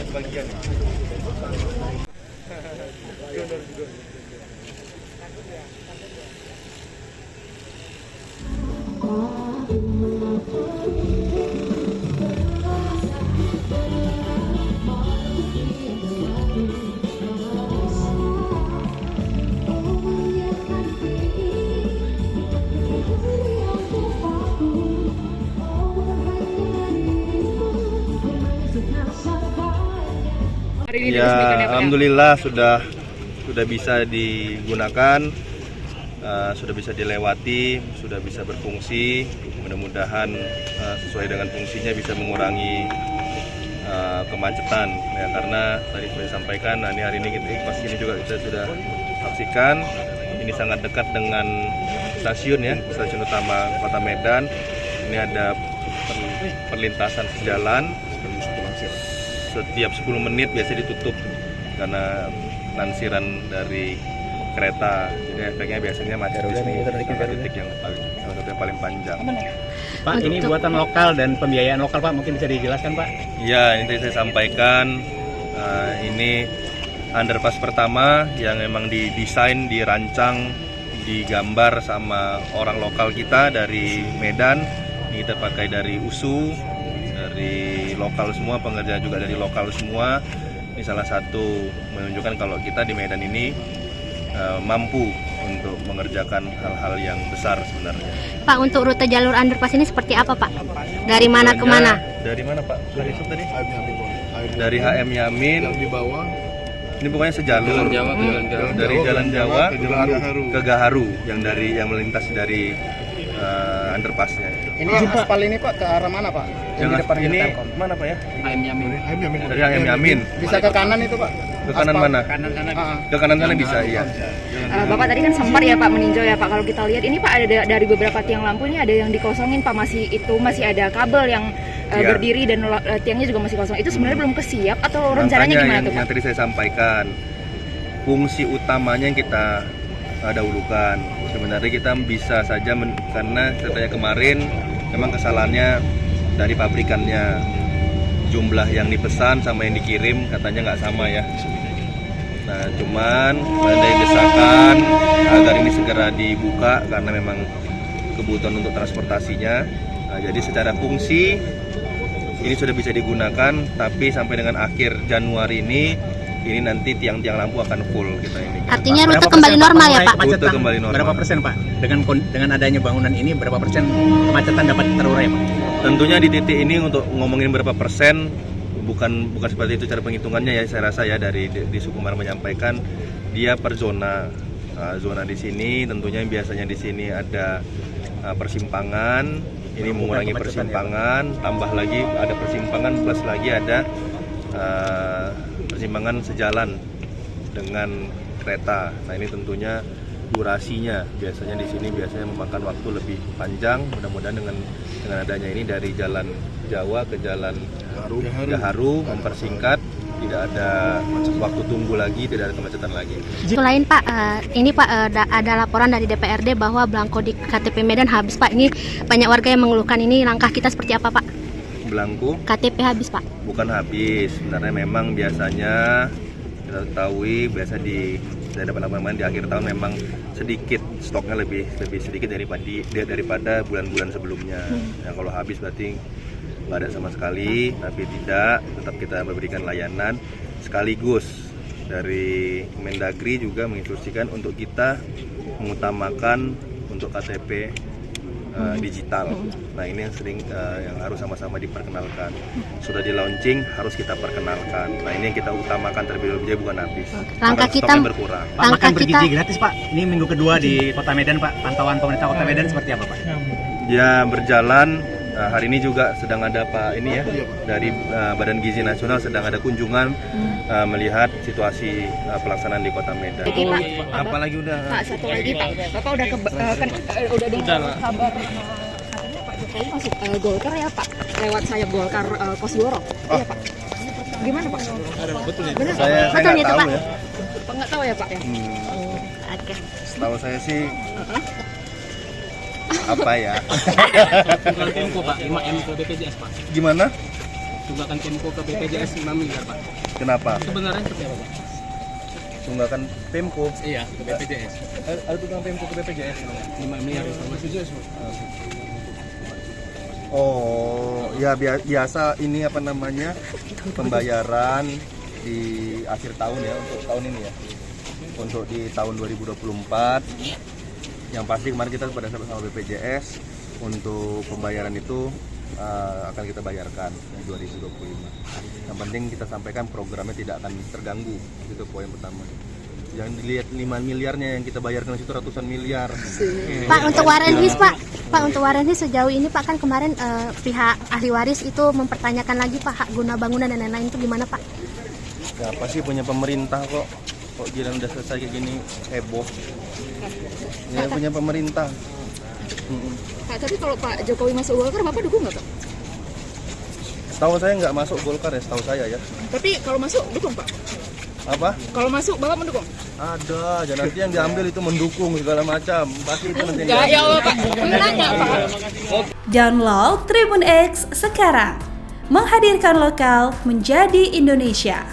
bagian. Ya, alhamdulillah sudah bisa digunakan, sudah bisa dilewati, sudah bisa berfungsi. Mudah-mudahan sesuai dengan fungsinya bisa mengurangi kemacetan. Ya, karena tadi sudah disampaikan, hari ini pas ini juga kita sudah saksikan. Ini sangat dekat dengan stasiun ya, stasiun utama Kota Medan. Ini ada perlintasan sejalan. Setiap 10 menit biasa ditutup karena lansiran dari kereta. Jadi efeknya biasanya macet di sini. Titik yang paling panjang. Pak, ini buatan lokal dan pembiayaan lokal, Pak. Mungkin bisa dijelaskan, Pak? Ya, ini saya sampaikan. Ini underpass pertama yang memang didesain, dirancang, digambar sama orang lokal kita dari Medan. Ini terpakai dari USU, dari lokal semua, pengerja juga dari lokal semua. Ini salah satu menunjukkan kalau kita di Medan ini mampu untuk mengerjakan hal-hal yang besar sebenarnya. Pak, untuk rute jalur underpass ini seperti apa, Pak? Dari mana ke mana? Dari mana, Pak? Dari tadi? Dari HM Yamin. Yang di bawah. Ini pokoknya sejalur. Dari Jalan Jawa ke Gaharu, yang melintas dari underpassnya. Ini aspal ini, Pak, ke arah mana, Pak? Yang di depan ini mana, Pak ya? HM Yamin. Dari HM Yamin. Bisa ke kanan itu, Pak? Ke kanan mana? Ke kanan sana bisa, iya. Bapak tadi kan sempat ya Pak meninjau ya Pak. Kalau kita lihat ini Pak, ada dari beberapa tiang lampu ini ada yang dikosongin Pak, masih ada kabel yang berdiri dan tiangnya juga masih kosong. Itu sebenarnya belum kesiap atau rencananya gimana tuh Pak? Yang tadi saya sampaikan, fungsi utamanya yang kita dahulukan. Sebenarnya kita bisa saja karena katanya kemarin memang kesalahannya dari pabrikannya. Jumlah yang dipesan sama yang dikirim katanya nggak sama ya. Nah, cuman ada desakan agar ini segera dibuka karena memang kebutuhan untuk transportasinya. Nah, jadi secara fungsi ini sudah bisa digunakan, tapi sampai dengan akhir Januari ini nanti tiang-tiang lampu akan full kita ini. Artinya rute kembali normal ya Pak? Rute kembali normal. Berapa persen Pak? Dengan adanya bangunan ini berapa persen kemacetan dapat terurai Pak? Tentunya di titik ini untuk ngomongin berapa persen bukan seperti itu cara penghitungannya ya, saya rasa ya dari Sukumar menyampaikan dia per zona. Zona di sini tentunya biasanya di sini ada persimpangan, ini mengurangi persimpangan, tambah lagi ada persimpangan plus lagi ada persimpangan sejalan dengan kereta. Nah, ini tentunya durasinya biasanya di sini memakan waktu lebih panjang. Mudah-mudahan dengan adanya ini dari Jalan Jawa ke Jalan Gaharu mempersingkat, tidak ada waktu tunggu lagi, tidak ada kemacetan lagi. Selain Pak, ini Pak ada laporan dari DPRD bahwa belangko di KTP Medan habis Pak. Ini banyak warga yang mengeluhkan, ini langkah kita seperti apa Pak? Belangko? KTP habis Pak. Bukan habis, sebenarnya memang biasanya kita ketahui saya dapat laporan di akhir tahun memang sedikit stoknya lebih sedikit daripada bulan-bulan sebelumnya. Yang kalau habis berarti nggak ada sama sekali, tapi tetap kita memberikan layanan sekaligus dari Mendagri juga menginstruksikan untuk kita mengutamakan untuk KTP digital. Nah, ini yang harus sama-sama diperkenalkan. Sudah di launching, harus kita perkenalkan. Nah, ini yang kita utamakan terlebih dahulu, bukan habis. Langkah kita berkurang. Pak, makan bergizi gratis Pak. Ini minggu kedua di Kota Medan Pak. Pantauan pemerintah Kota Medan seperti apa Pak? Ya, berjalan. Hari ini juga sedang ada Pak ini ya dari Badan Gizi Nasional sedang ada kunjungan melihat situasi pelaksanaan di Kota Medan. Apalagi udah Pak, satu lagi Pak. Bapak udah dengar kabar katanya Pak Jokowi masuk Golkar ya Pak. Lewat sayap Golkar Kosgoro. Iya Pak. Gimana Pak? betul ya. Benar, Saya betul nggak itu, tahu Pak. ya. Nggak tahu ya Pak ya? Oke. Setahu saya sih apa ya? Info Pak, 5M ke BPJS Pak. Gimana? tunggakan Pemko ke BPJS 5 miliar Pak. Kenapa? Sebenarnya seperti apa Pak? Tunggakan Pemko. Iya, ke BPJS. Ada tunggakan Pemko ke BPJS. 5 miliar informasi. Oh, ya biasa ini apa namanya pembayaran di akhir tahun ya untuk tahun ini ya. Untuk di tahun 2024 yang pasti kemarin kita pada sama BPJS untuk pembayaran itu akan kita bayarkan di 2025. Yang penting kita sampaikan programnya tidak akan terganggu, itu poin pertama. Jangan dilihat 5 miliarnya yang kita bayarkan itu ratusan miliar. Pak, untuk Warenhis Pak untuk Warenhis sejauh ini Pak kan kemarin pihak ahli waris itu mempertanyakan lagi Pak hak guna bangunan dan lain-lain itu gimana Pak? Ya pasti punya pemerintah kok jalan udah selesai kayak gini heboh. Ya punya pemerintah. Pak, tapi kalau Pak Jokowi masuk Golkar, Bapak dukung nggak Pak? Setahu saya nggak masuk Golkar ya, setahu saya ya. Tapi kalau masuk, dukung Pak? Apa? Kalau masuk, Bapak mendukung? Ada, aja nanti yang diambil itu mendukung segala macam. Pasti itu nanti. Enggak, ya Allah Pak. Menanya Pak. Download Tribun X sekarang. Menghadirkan lokal menjadi Indonesia.